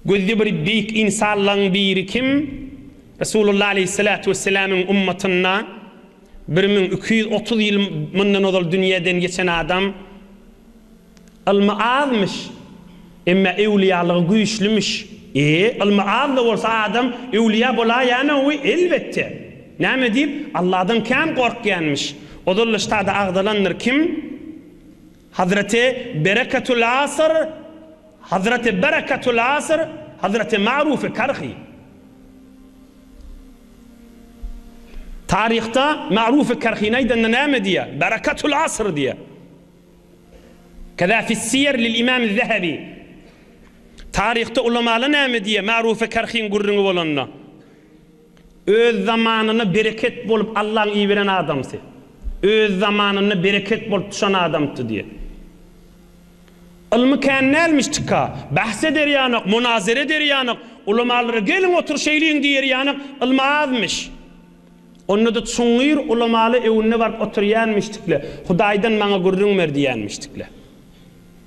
gözü bir büyük insanlığın biri kim? Resulullah Aleyhisselatü Vesselam'ın ummatına 1230 yıl bundan ol dünyadan geçen adam ilmi azmış ama evliyalığı güçlümüş. İlmi az da olsa adam evliya bola yani o elbette. Ne deyip Allah'dan kam korkyanmış. O da da ağdalanır kim? Hazreti Berekatul Asr, Hazreti Berekatul Asr, Hazreti Ma'ruf Karhi. Tarihte Ma'ruf Karhi neyden ne diye? Berekatul Asr diye. Keza fi siyar lil İmam Zehebi. Tarihte ulamalı ne diye? Ma'ruf Karhi'nin gurrunu olanına. Öz zamanını bereket bulup Allah'ın iyi veren adamsı. Öz zamanını bereket bulup tuşan adamdı diye. Ilmı kennelmiş tıka. Bahseder yanık, münazere der yanık. Ulamaları gelin otur şeyliğin diyer yanık. Ilmı azmış. Onu da tsunuyur ulamalı evine varıp otur yanmıştıkla. Hudaydan bana gurrun ver diyenmiştikle.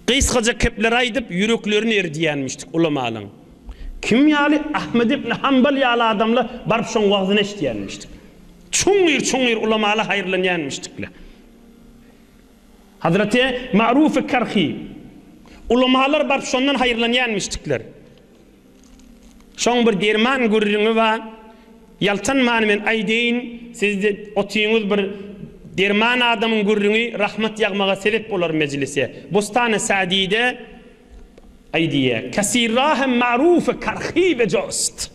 Kıyskaca kepler aydıp yüreklerini erdiyenmiştik ulamalın. Kim yali? Ahmed ibn Hanbal yali adamla barıp şon vaazını eşdiyenmiştik. Çungir ulamalı hayırlanyanmıştıkla. Hazreti Ma'ruf Karhi ulamalar barıp şondan hayırlanyanmıştıklar. Şon bir derman gurrunu var. Yaltanman men aydeyin siz de otuyunuz bir derman adamın gurrunu rahmet yağmağa sebep olur meclise. Bostan-ı Sa'di'de aydiye kasirahem ma'ruf karhi bejost.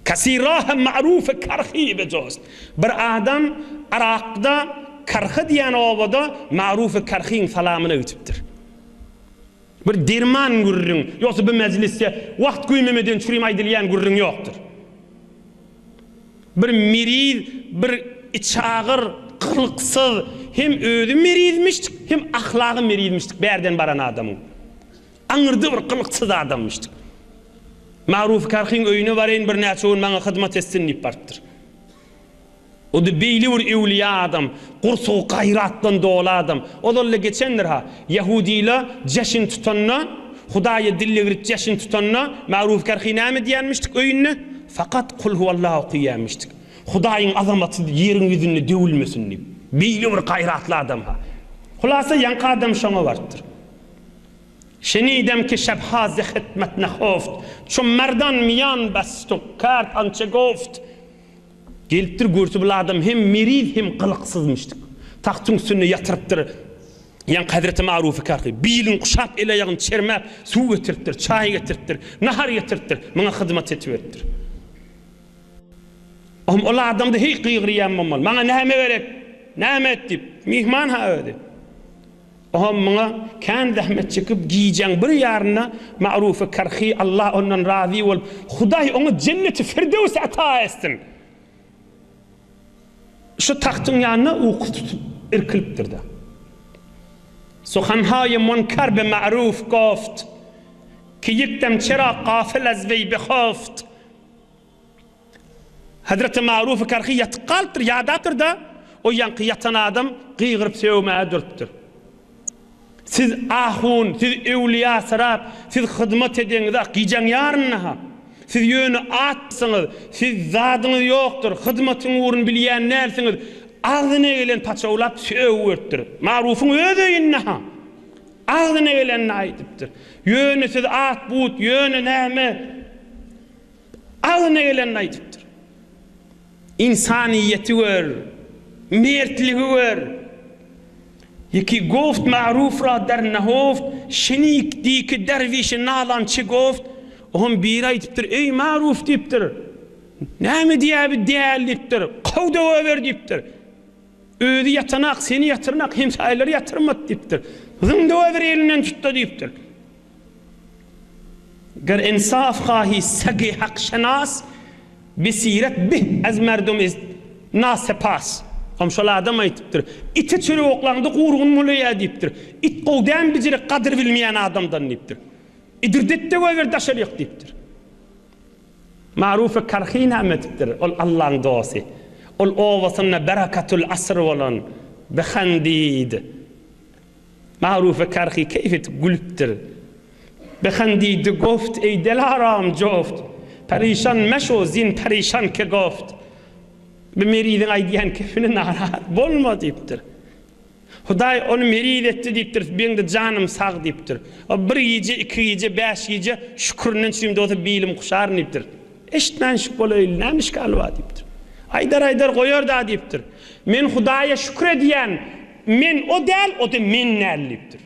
Kasirahem ma'ruf karhi bejost. Bir adam Irak'da karhi diyen ovada ma'ruf karhi'nin salamını ötüptür. Bir derman gurrun yoksa bir meclise vakt güymemeden çürüyüm aydilyen gurrun yoktur. Bir miriz, bir içağır, kılıksız, hem ödü mirizmiştik, hem ahlağı mirizmiştik, berden baran adamın. Anırdı bir kılıksız adammıştık. Ma'ruf Karhi'nin öyüne varayın bir neçoğun bana hizmet etsin deyip barıptır. O da beyli bir evliya adam, kursu gayratlan doğulu adam. O da geçendir ha, Yahudiyle ceşin tutanına, Hudaya dille girip ceşin tutanına, Ma'ruf Karhi ne diyenmiştik öyünne? Fakat kul huvallahu kıyyamıştık. Hudayın azamatı yerin yüzünde dövülmesin deyip. Beyli bir gayratlı adam ha. Hulasa yankı adam şana vardır. Şenidem ki şebha zehitmet nehoft. Çum merdan miyan bastuk kart ançe goft. Geliptir görsü bu adam hem miriz hem kılıksızmıştık. Tahtın üstüne yatırıptır. Yankı Hazreti Ma'ruf Karhi. Bilin kuşap ele yağın çermep su getirttir, çay getirttir, nahar getirttir. Bana hizmet etiverttir. Ola adamda hiç kıyıgriyen olmalı. Bana nehme verek, nehme ettik, mihman ha öyle. Bana kendi zahmet çıkıp giyeceğin bir yarına Ma'ruf Karhi Allah ondan razı ol. Huday onu cenneti firdevs ata etsin. Şu tahtın yanına uyku tutup irkiliptir de. Suhanhay munkar be ma'ruf goft. Ki yektem çera gafil az vey bekhoft. Hazreti Ma'ruf Karhi yatqaltır, yadattır da o yankı yatan adam qiyğırıp sevmeye dörttür. Siz ahun, siz evliya sarap, siz hizmet ediniz, giyecen yarınna. Siz yönü atsınız, siz zadınız yoktur, hizmetin uğrun bilyen nersiniz, ağzına gelen paçavlap söğürttür. Ma'rufun ödeyinna. Ağzına gelen naidiptir. Yönü siz at but, yönü nehme, ağzına gelen naidiptir. İnsaniyeti var, mertliği var. Yeki goft Ma'ruf ra der nehoft, şenik diki dervişi nalan çi goft, ohun bir aytiptir, ey Ma'ruf diptir. Ne diye bir değerliptir, kavda över diptir. Ödü yatanak, seni yatırnak, hemşayları yatırmat diptir. Zımda över elinden tuttu diptir. Ger insaf kahi sagi hak şenas, besiret bih az merdum iz nasepas. Komşular adam aytıptır. İti çürü oğlandı kuyruğun mulaya deyiptir. İt kovdan biciri kadir bilmeyen adamdan deyiptir. İdirdette över daşar yok deyiptir. Ma'ruf Karhi nametiptir. Ol Allah'ın doğası. Ol ovasına berakatul asr olan bekhandid. Ma'ruf Karhi keyfet gülüptir. بخندید گفت ای دلارام جفت پریشان مشو زین پریشان که گفت به مریدin aydiyan kefine narahat bolma deyipdir. Hudaý onu merid etdi deyipdir. Beňde janym sag deyipdir. O bir gije, iki gije, 5 gije şükürnen çymda oturup bilim kuşar deyipdir. Eşitmen şük bolayl, näme işgal bar deyipdir. Aydar goýar da deyipdir. Men Hudaýa şükür ediyen, men o däl, o da men näl deyipdir.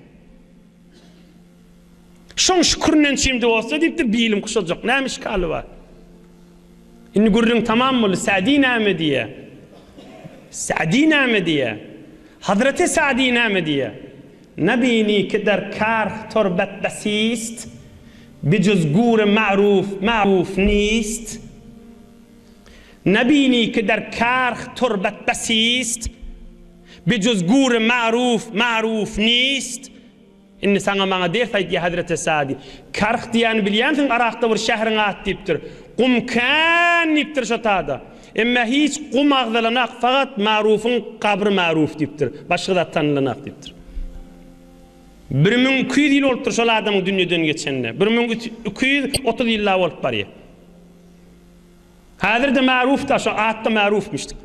Şoň şükürnen çymda bolsa deyipdir, bilim kuşajak, näme işgal bar. İnni gurrun tamam mı? Sa'di name diye. Sa'di name diye. Hazreti Sa'di name diye. Nebini kadar kar torbat basist. Bicüz gur ma'ruf nist. Nebini kadar kar torbat basist. Bicüz gur ma'ruf nist. İnni sana maňa dersäýdi ya Hazreti Sa'di. Karh diýen bilýänsiň Araqda bir şähriň aty diýipdir. Qumkan deyipdir şatada. Emma hiç qum agzalanak fakat marufun qabr maruf deyipdir. Başga da tanılanak deyipdir. 1200 yıl olupdur şol adamyň dünýeden geçende. 1230 ýylla bolup barýar. Häzirde maruf da şo atda marufmyşdyk.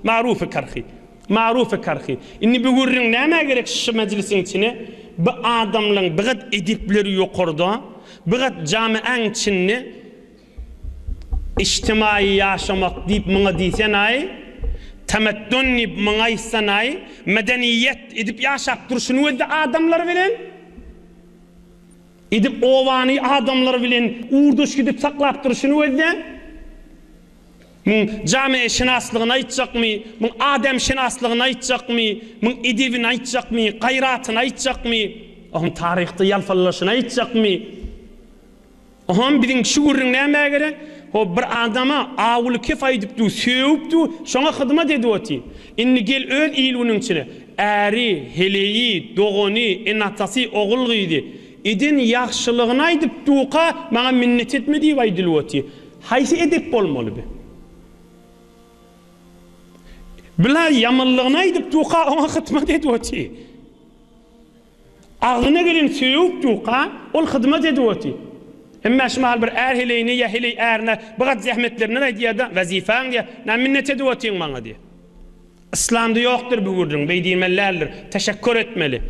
Maruf-ı karhi. Inni bu gurrun näme gerek şu meclisiň içine? Bu adamlaryň bigat edipleri ýokarda, bigat jamiaň içinde İçtimai yaşamak deyip bana diysen ay, temettün deyip bana isen ay, medeniyet edip yaşap duruşunu özde adamlar bilen, edip ovani adamlar bilen uğurduş gidip saklap duruşunu özde, cami şinaslığını aytacak mı, adem şinaslığını aytacak mı, edibini aytacak mı, gayratını aytacak mı, tarihte yalfalaşını aytacak mı, bizim şuurun näme gerek? O bir adama awul kefay edipdi, söwüpdi, şoňa hyzmat edýärdi. Inni gel öz ilüniň içine. Äri, heleyi, dogony, enatasy ogul gydy. Edin ýagşylygyny aýdyp duqa, maňa minnet etme diýip aýdylýardy. Haýsy edip bolmaly be? Bila ýamanlygyny aýdyp duqa, oňa hyzmat edýärdi. Aglyna gelen söwüp duqa, ol hyzmat edýärdi. Emma şmal bir erheleyni ya heley erine bigat zahmetlerine aýdýarda wazifaň diýe näme minnet edýärdiň maňa diýe. İslamda ýokdur bu gurrun beýdimellerdir. Teşekkür etmeli.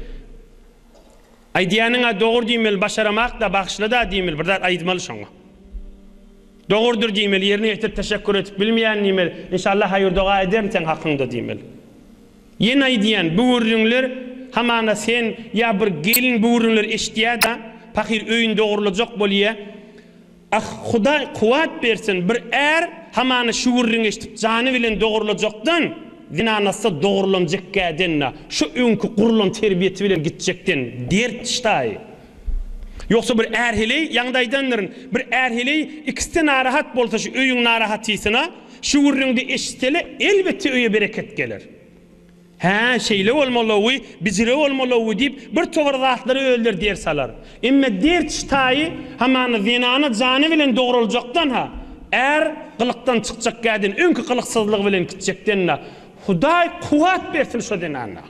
Aýdýanyňa dogry diýmeli, başaramak da bagşla da diýmeli, bir zat aýdmaly şoňa. Dogrydyr diýmeli, ýerine ýetip teşekkür etip bilmeýän diýmeli. İnşallah haýır doga ederim sen hakynda diýmeli. Ýene aýdýan bu gurrunlar hamana sen ya bir gelin bu gurrunlar eşdiýär Pakir öýün dogurulacak bolýa. Hudaý kuwat bersin, bir hamany şuurryň eşitip jany bilen dogurulajakdan, dinanasy dogurulanjakdan, şu öňkü gurulan terbiyeti bilen gitjekden dert ştaý. Ýoksa bir heley ýaňdaýdandyr, bir heley ikisi narahat bolsa şu öýüň narahatysyna, şuurryňde eşiteli elbetde öýe bereket gelir. Ha şeyle olmalı, bizire olmalı deyip bir toğır zatları öldür der salar. Emme dert ştaýy hamany zinany jany bilen doguruljakdan ha. Qılıktan çıkacak gadin, öňkü qılıksızlyk bilen gitjekden ha. Hudaý kuwat bersin şu dinana.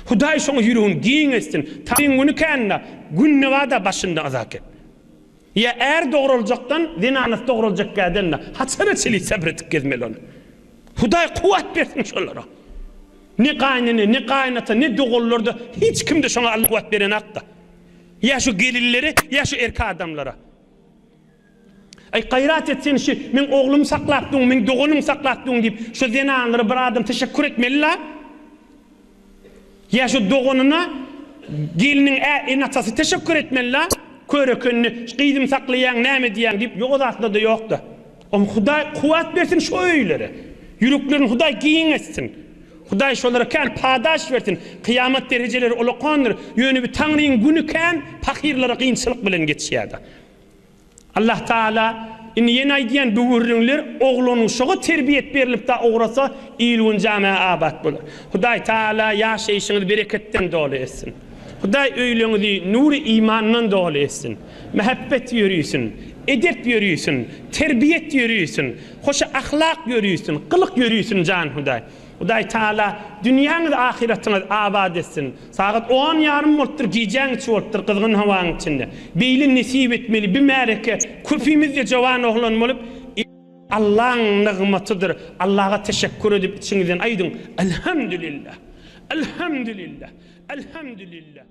Hudaý şoňa ýüregini giň etsin. Taýyn güni kanna, günne wada başynda azaket. Ya doguruljakdan zinany dogurulacak gadin ha. Haçara çeli sabretip gezmeli onu. Hudaý kuwat bersin şolara. Ne qaynany, ne qaynata, ne dogullarda hiç kimde şoňa Allah kuwat beren akda. Ya şu gelilleri, ya şu erki adamlara. Ay gayrat etsen şu men oğlum saklatdyň, men dogonum saklatdyň diýip şu zenanlara bir adam teşekkür etmeli la. Ya şu dogonuna geliniň enatasy teşekkür etmeli la. Körekönni gyýdym saklaýan näme diýen diýip ýok zatda da ýokda. Hudaý kuwat bersin şu öýlere. Ýüreklerini Hudaý giň etsin. Hudaý şolara kan padaş bersin. Kıyamet dereceleri uluqandyr. Ýöne bir taňryň güni kan pakirlere gynçylyk bilen geçýärdi. Allah Taala inni ýene aýdýan bu gurrunlar oglanyň şoga terbiýet berilip da ograsa ilwin jamia abat bolar. Hudaý Taala ýaşaýyşyňyzy bereketden doly etsin. Hudaý öýleňizi nury imandan doly etsin. Mehabbet ýörüýsin, edep ýörüýsin, terbiýet ýörüýsin, hoş ahlak ýörüýsin, qılık ýörüýsin jan Hudaý. Hudaý Taala dünýäňiz ahiretiňiz abad etsin. Saat 10:30 bolupdyr, giýjäň içi bolupdyr kızgın hawaň içinde. Beýli nesip etmeli, bir märeke köpüýmizde jowan oglan bolup Allah'ın nigmatydyr. Allah'a teşekkür edip içiňizden aýdyň. Elhamdülillah. Elhamdülillah. Elhamdülillah.